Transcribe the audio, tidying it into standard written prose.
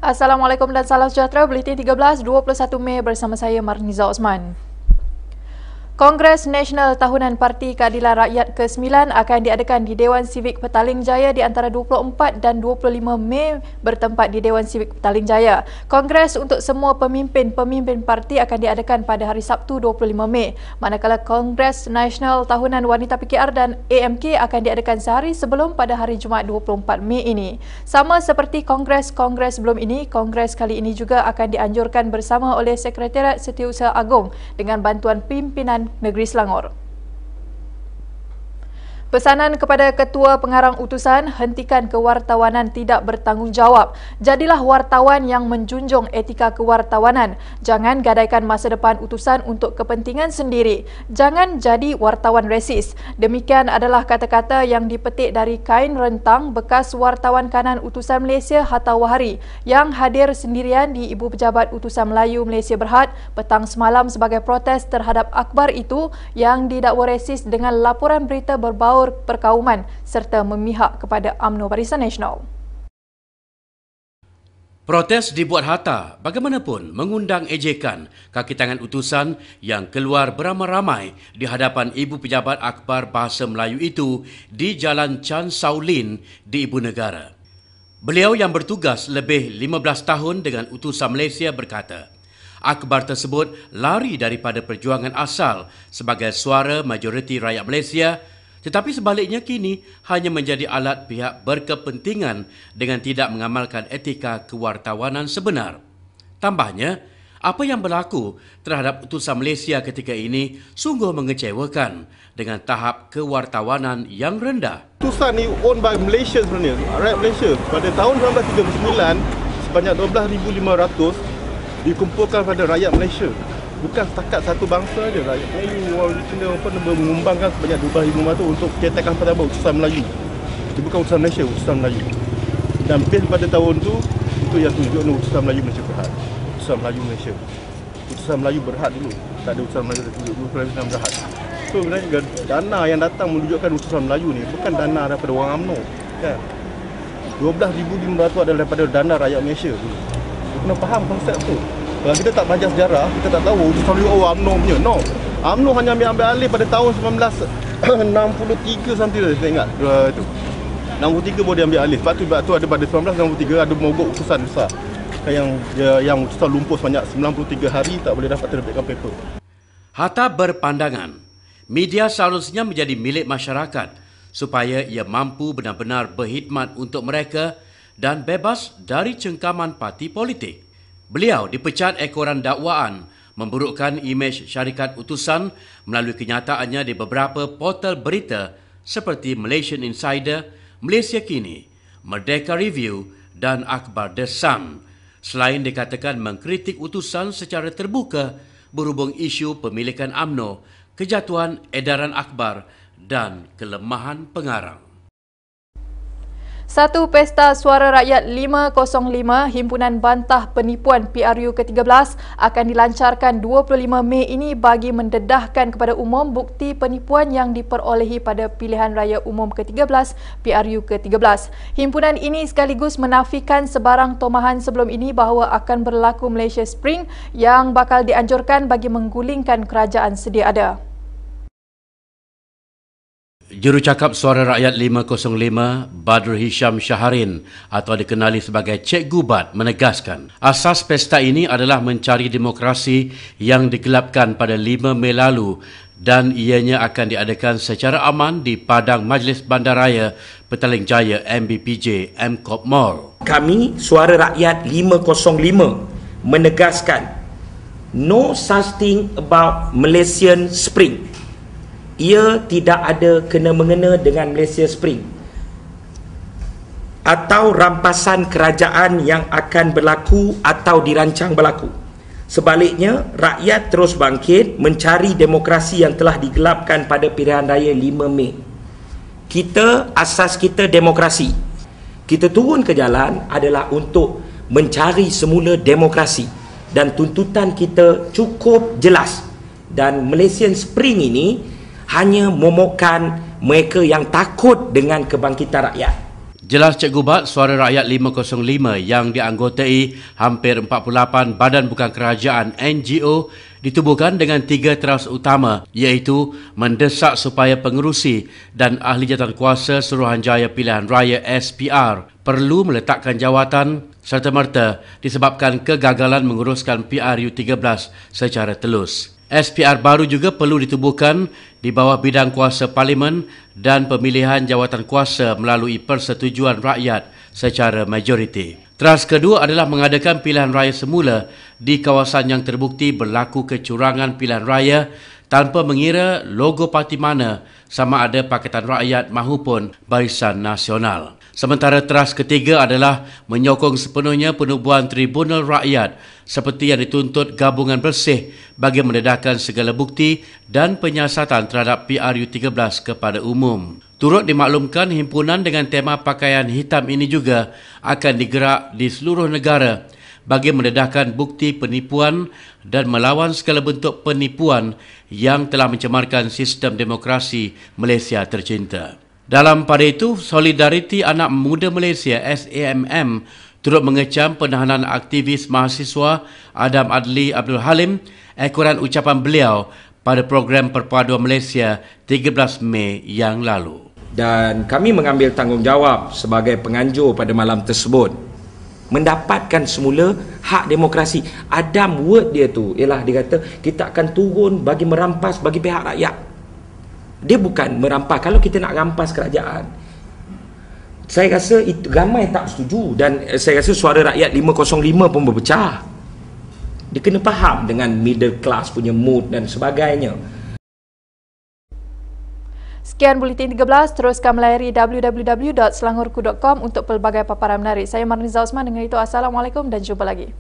Assalamualaikum dan salam sejahtera. Buletin 13 21 Mei bersama saya Marniza Osman. Kongres Nasional Tahunan Parti Keadilan Rakyat ke-9 akan diadakan di Dewan Sivik Petaling Jaya di antara 24 dan 25 Mei bertempat di Dewan Sivik Petaling Jaya. Kongres untuk semua pemimpin-pemimpin parti akan diadakan pada hari Sabtu 25 Mei. Manakala Kongres Nasional Tahunan Wanita PKR dan AMK akan diadakan sehari sebelum pada hari Jumaat 24 Mei ini. Sama seperti kongres-kongres sebelum ini, kongres kali ini juga akan dianjurkan bersama oleh Sekretariat Setiausaha Agong dengan bantuan pimpinan Negeri Selangor. Pesanan kepada Ketua Pengarang Utusan, hentikan kewartawanan tidak bertanggungjawab. Jadilah wartawan yang menjunjung etika kewartawanan. Jangan gadaikan masa depan utusan untuk kepentingan sendiri. Jangan jadi wartawan resis. Demikian adalah kata-kata yang dipetik dari kain rentang bekas wartawan kanan Utusan Malaysia Hatta Wahari yang hadir sendirian di Ibu Pejabat Utusan Melayu Malaysia Berhad petang semalam sebagai protes terhadap akhbar itu yang didakwa resis dengan laporan berita berbau perkauman serta memihak kepada UMNO Barisan Nasional. Protes dibuat Hatta bagaimanapun mengundang ejekan kaki tangan utusan yang keluar beramai-ramai di hadapan Ibu Pejabat Akhbar Bahasa Melayu itu di Jalan Chan Saulin di Ibu Negara. Beliau yang bertugas lebih 15 tahun dengan Utusan Malaysia berkata, akhbar tersebut lari daripada perjuangan asal sebagai suara majoriti rakyat Malaysia, tetapi sebaliknya kini hanya menjadi alat pihak berkepentingan dengan tidak mengamalkan etika kewartawanan sebenar. Tambahnya, apa yang berlaku terhadap Utusan Malaysia ketika ini sungguh mengecewakan dengan tahap kewartawanan yang rendah. Utusan ni owned by Malaysia sebenarnya, rakyat Malaysia. Pada tahun 1939, sebanyak 12,500 dikumpulkan pada rakyat Malaysia. Bukan setakat satu bangsa aja, rakyat Melayu, orang Cina pun mengumbangkan sebanyak 12,500 untuk cetakan pertama Utusan Melayu. Itu bukan Utusan Malaysia, Utusan Melayu. Dan base pada tahun tu, itu yang tunjuk Utusan Melayu Malaysia Berhad. Utusan Melayu Malaysia. Utusan Melayu Berhad dulu. Tak ada Utusan Melayu tunjuk dulu Utusan Berhad. So sebenarnya dana yang datang menunjukkan Utusan Melayu ni bukan dana daripada orang UMNO. Kan? 12,500 adalah daripada dana rakyat Malaysia dulu. Kita kena faham konsep tu. Kalau kita tak belajar sejarah, kita tak tahu Utusan Melayu UMNO punya. No. UMNO hanya ambil alih pada tahun 1963 something lah, saya ingat. Itu. 63 baru dia ambil alih. Sebab tu ada pada 1963 ada mogok utusan besar. Yang utusan lumpur sebanyak 93 hari tak boleh dapat terbitkan paper. Hatta berpandangan, media seharusnya menjadi milik masyarakat supaya ia mampu benar-benar berkhidmat untuk mereka dan bebas dari cengkaman parti politik. Beliau dipecat ekoran dakwaan memburukkan imej syarikat utusan melalui kenyataannya di beberapa portal berita seperti Malaysian Insider, Malaysia Kini, Merdeka Review dan Akhbar The Sun. Selain dikatakan mengkritik utusan secara terbuka berhubung isu pemilikan UMNO, kejatuhan edaran akhbar dan kelemahan pengarang. Satu Pesta Suara Rakyat 505 Himpunan Bantah Penipuan PRU ke-13 akan dilancarkan 25 Mei ini bagi mendedahkan kepada umum bukti penipuan yang diperolehi pada pilihan raya umum ke-13 PRU ke-13. Himpunan ini sekaligus menafikan sebarang tomahan sebelum ini bahawa akan berlaku Malaysia Spring yang bakal dianjurkan bagi menggulingkan kerajaan sedia ada. Jurucakap Suara Rakyat 505 Badrul Hisham Syaharin atau dikenali sebagai Cik Gubat menegaskan asas pesta ini adalah mencari demokrasi yang digelapkan pada 5 Mei lalu dan ianya akan diadakan secara aman di Padang Majlis Bandaraya Petaling Jaya MBPJ MCOP Mall. Kami Suara Rakyat 505 menegaskan no such thing about Malaysian Spring. Ia tidak ada kena-mengena dengan Malaysia Spring atau rampasan kerajaan yang akan berlaku atau dirancang berlaku. Sebaliknya, rakyat terus bangkit mencari demokrasi yang telah digelapkan pada pilihan raya 5 Mei. Asas kita demokrasi. Kita turun ke jalan adalah untuk mencari semula demokrasi dan tuntutan kita cukup jelas. Dan Malaysian Spring ini hanya momokkan mereka yang takut dengan kebangkitan rakyat. Jelas Cikgu Bat, Suara Rakyat 505 yang dianggotai hampir 48 badan bukan kerajaan NGO ditubuhkan dengan 3 teras utama iaitu mendesak supaya pengerusi dan ahli jawatankuasa Suruhanjaya Pilihan Raya SPR perlu meletakkan jawatan serta-merta disebabkan kegagalan menguruskan PRU13 secara telus. SPR baru juga perlu ditubuhkan di bawah bidang kuasa parlimen dan pemilihan jawatan kuasa melalui persetujuan rakyat secara majoriti. Teras kedua adalah mengadakan pilihan raya semula di kawasan yang terbukti berlaku kecurangan pilihan raya tanpa mengira logo parti mana, sama ada Pakatan Rakyat mahupun Barisan Nasional. Sementara teras ketiga adalah menyokong sepenuhnya penubuhan Tribunal Rakyat seperti yang dituntut Gabungan Bersih bagi mendedahkan segala bukti dan penyiasatan terhadap PRU13 kepada umum. Turut dimaklumkan himpunan dengan tema pakaian hitam ini juga akan digerak di seluruh negara bagi mendedahkan bukti penipuan dan melawan segala bentuk penipuan yang telah mencemarkan sistem demokrasi Malaysia tercinta. Dalam pada itu, Solidariti Anak Muda Malaysia SAMM turut mengecam penahanan aktivis mahasiswa Adam Adli Abdul Halim ekoran ucapan beliau pada program Perpaduan Malaysia 13 Mei yang lalu. Dan kami mengambil tanggungjawab sebagai penganjur pada malam tersebut mendapatkan semula hak demokrasi. Adam word dia tu ialah dia kata kita akan turun bagi merampas bagi pihak rakyat. Dia bukan merampas. Kalau kita nak rampas kerajaan, saya rasa itu ramai tak setuju, dan saya rasa Suara Rakyat 505 pun berpecah. Dia kena faham dengan middle class punya mood dan sebagainya. Sekian Buletin 13, teruskan melayari www.selangorku.com untuk pelbagai paparan menarik. Saya Marniza Osman, dengan itu Assalamualaikum dan jumpa lagi.